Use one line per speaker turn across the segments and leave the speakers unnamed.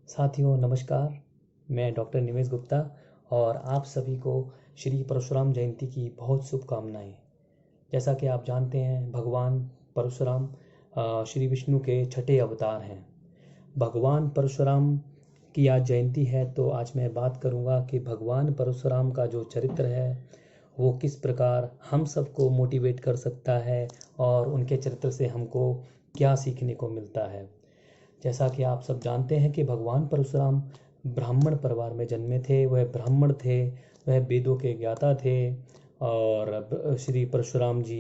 साथियों नमस्कार। मैं डॉक्टर निमेश गुप्ता और आप सभी को श्री परशुराम जयंती की बहुत शुभकामनाएं। जैसा कि आप जानते हैं, भगवान परशुराम श्री विष्णु के छठे अवतार हैं। भगवान परशुराम की आज जयंती है, तो आज मैं बात करूंगा कि भगवान परशुराम का जो चरित्र है वो किस प्रकार हम सबको मोटिवेट कर सकता है और उनके चरित्र से हमको क्या सीखने को मिलता है। जैसा कि आप सब जानते हैं कि भगवान परशुराम ब्राह्मण परिवार में जन्मे थे। वह ब्राह्मण थे, वह वेदों के ज्ञाता थे। और श्री परशुराम जी,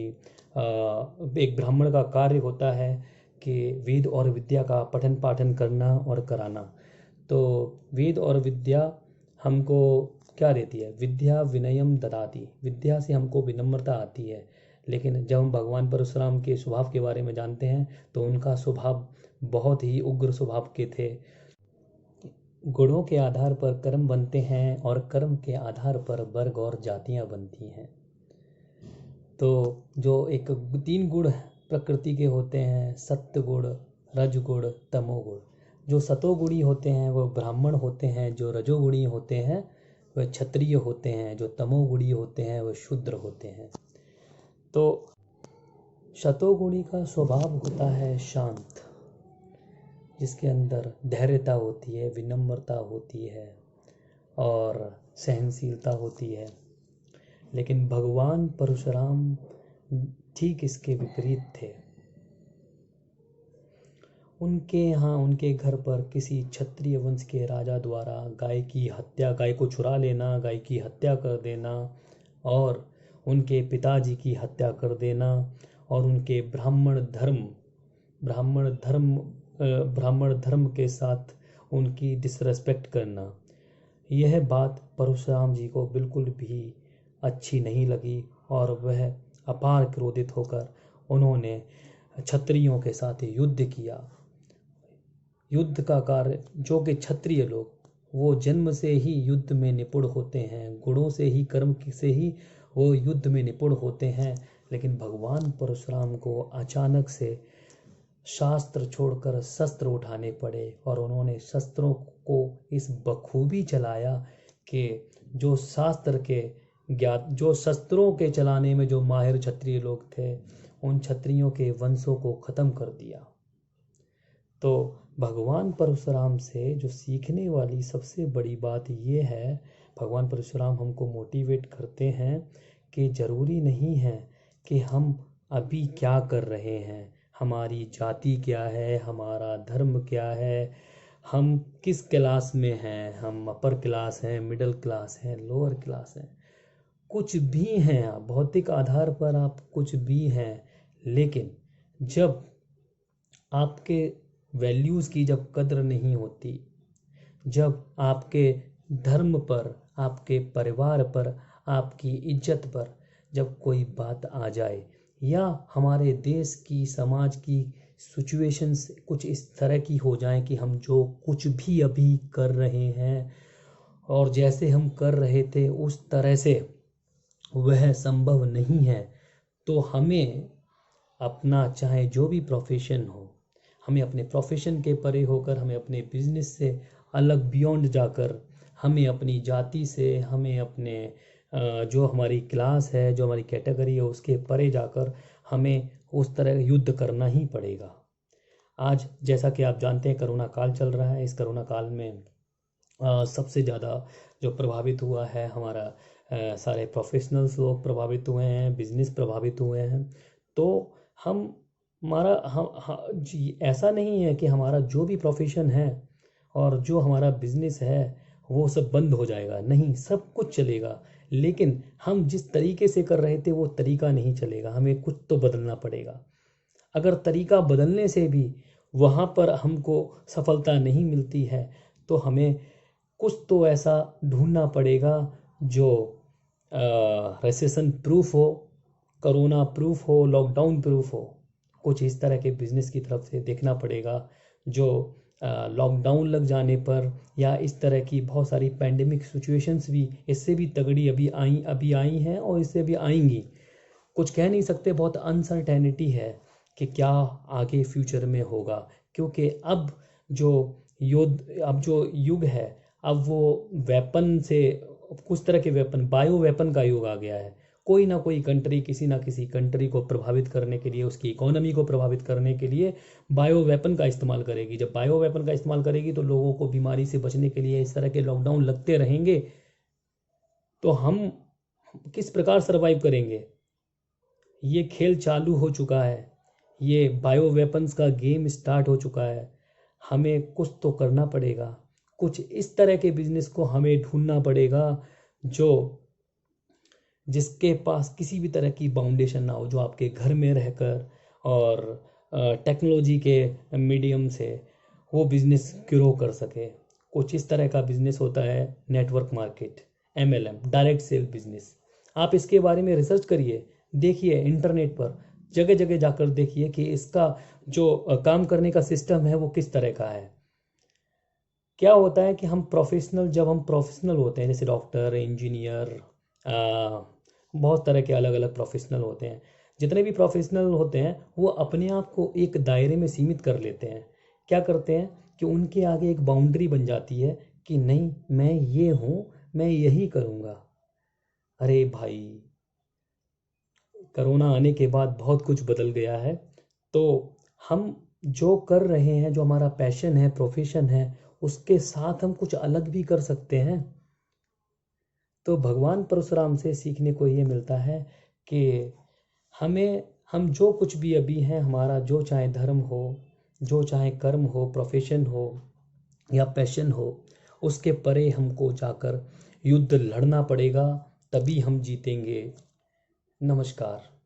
एक ब्राह्मण का कार्य होता है कि वेद और विद्या का पठन पाठन करना और कराना। तो वेद और विद्या हमको क्या देती है? विद्या विनयम ददाति। विद्या से हमको विनम्रता आती है। लेकिन जब हम भगवान परशुराम के स्वभाव के बारे में जानते हैं तो उनका स्वभाव बहुत ही उग्र स्वभाव के थे। गुणों के आधार पर कर्म बनते हैं और कर्म के आधार पर वर्ग और जातियां बनती हैं। तो जो एक 3 गुण प्रकृति के होते हैं, सत्य गुण, रज गुण, तमोगुण। जो सतोगुणी होते हैं वो ब्राह्मण होते हैं, जो रजोगुणी होते हैं वह क्षत्रिय होते हैं, जो तमोगुणी होते हैं वह शूद्र होते हैं। तो सतोगुणी का स्वभाव होता है शांत, जिसके अंदर धैर्यता होती है, विनम्रता होती है और सहनशीलता होती है। लेकिन भगवान परशुराम ठीक इसके विपरीत थे। उनके घर पर किसी क्षत्रिय वंश के राजा द्वारा गाय को चुरा लेना, गाय की हत्या कर देना और उनके पिताजी की हत्या कर देना और उनके ब्राह्मण धर्म के साथ उनकी डिसरेस्पेक्ट करना, यह बात परशुराम जी को बिल्कुल भी अच्छी नहीं लगी और वह अपार क्रोधित होकर उन्होंने क्षत्रियों के साथ युद्ध किया। युद्ध का कार्य, जो कि क्षत्रिय लोग वो जन्म से ही युद्ध में निपुण होते हैं, गुणों से ही, कर्म से ही वो युद्ध में निपुण होते हैं। लेकिन भगवान परशुराम को अचानक से शास्त्र छोड़कर शस्त्र उठाने पड़े और उन्होंने शस्त्रों को इस बखूबी चलाया कि जो शस्त्रों के चलाने में जो माहिर क्षत्रिय लोग थे, उन क्षत्रियों के वंशों को खत्म कर दिया। तो भगवान परशुराम से जो सीखने वाली सबसे बड़ी बात ये है, भगवान परशुराम हमको मोटिवेट करते हैं कि ज़रूरी नहीं है कि हम अभी क्या कर रहे हैं, हमारी जाति क्या है, हमारा धर्म क्या है, हम किस क्लास में हैं, हम अपर क्लास हैं, मिडिल क्लास हैं, लोअर क्लास हैं, कुछ भी हैं आप, भौतिक आधार पर आप कुछ भी हैं। लेकिन जब आपके वैल्यूज़ की जब कद्र नहीं होती, जब आपके धर्म पर, आपके परिवार पर, आपकी इज्जत पर जब कोई बात आ जाए या हमारे देश की, समाज की सिचुएशंस कुछ इस तरह की हो जाए कि हम जो कुछ भी अभी कर रहे हैं और जैसे हम कर रहे थे उस तरह से वह संभव नहीं है, तो हमें अपना, चाहे जो भी प्रोफेशन हो, हमें अपने प्रोफेशन के परे होकर, हमें अपने बिजनेस से अलग बियॉन्ड जाकर, हमें अपनी जाति से, हमें अपने जो हमारी क्लास है, जो हमारी कैटेगरी है, उसके परे जाकर हमें उस तरह युद्ध करना ही पड़ेगा। आज जैसा कि आप जानते हैं, कोरोना काल चल रहा है। इस कोरोना काल में सबसे ज़्यादा जो प्रभावित हुआ है हमारा, सारे प्रोफेशनल्स लोग प्रभावित हुए हैं, बिजनेस प्रभावित हुए हैं। तो जी, ऐसा नहीं है कि हमारा जो भी प्रोफेशन है और जो हमारा बिजनेस है वो सब बंद हो जाएगा, नहीं, सब कुछ चलेगा। लेकिन हम जिस तरीके से कर रहे थे वो तरीका नहीं चलेगा, हमें कुछ तो बदलना पड़ेगा। अगर तरीका बदलने से भी वहाँ पर हमको सफलता नहीं मिलती है तो हमें कुछ तो ऐसा ढूंढना पड़ेगा जो रिसेशन प्रूफ हो, कोरोना प्रूफ हो, लॉकडाउन प्रूफ हो। कुछ इस तरह के बिजनेस की तरफ से देखना पड़ेगा जो लॉकडाउन लग जाने पर या इस तरह की बहुत सारी पैंडेमिक सिचुएशंस भी इससे भी तगड़ी अभी आई हैं और इससे भी आएंगी। कुछ कह नहीं सकते, बहुत अनसर्टेनिटी है कि क्या आगे फ्यूचर में होगा, क्योंकि अब जो अब जो युग है, अब वो वेपन से, कुछ तरह के वेपन, बायो वेपन का युग आ गया है। कोई ना कोई कंट्री किसी ना किसी कंट्री को प्रभावित करने के लिए, उसकी इकोनॉमी को प्रभावित करने के लिए बायो वेपन का इस्तेमाल करेगी। जब बायो वेपन का इस्तेमाल करेगी तो लोगों को बीमारी से बचने के लिए इस तरह के लॉकडाउन लगते रहेंगे, तो हम किस प्रकार सरवाइव करेंगे? ये खेल चालू हो चुका है, ये बायो वेपन्स का गेम स्टार्ट हो चुका है। हमें कुछ तो करना पड़ेगा, कुछ इस तरह के बिजनेस को हमें ढूंढना पड़ेगा जो जिसके पास किसी भी तरह की बाउंडेशन ना हो, जो आपके घर में रहकर और टेक्नोलॉजी के मीडियम से वो बिज़नेस ग्रो कर सके। कुछ इस तरह का बिज़नेस होता है network market, MLM, direct sale business. आप इसके बारे में रिसर्च करिए, देखिए इंटरनेट पर, जगह जगह जाकर देखिए कि इसका जो काम करने का सिस्टम है वो किस तरह का है। क्या होता है कि जब हम प्रोफेशनल होते हैं, जैसे डॉक्टर, इंजीनियर, बहुत तरह के अलग अलग प्रोफेशनल होते हैं। जितने भी प्रोफेशनल होते हैं वो अपने आप को एक दायरे में सीमित कर लेते हैं। क्या करते हैं कि उनके आगे एक बाउंड्री बन जाती है कि नहीं, मैं ये हूँ, मैं यही करूँगा। अरे भाई, कोरोना आने के बाद बहुत कुछ बदल गया है। तो हम जो कर रहे हैं, जो हमारा पैशन है, प्रोफेशन है, उसके साथ हम कुछ अलग भी कर सकते हैं। तो भगवान परशुराम से सीखने को ये मिलता है कि हम जो कुछ भी अभी हैं, हमारा जो चाहे धर्म हो, जो चाहे कर्म हो, प्रोफेशन हो या पैशन हो, उसके परे हमको जाकर युद्ध लड़ना पड़ेगा, तभी हम जीतेंगे। नमस्कार।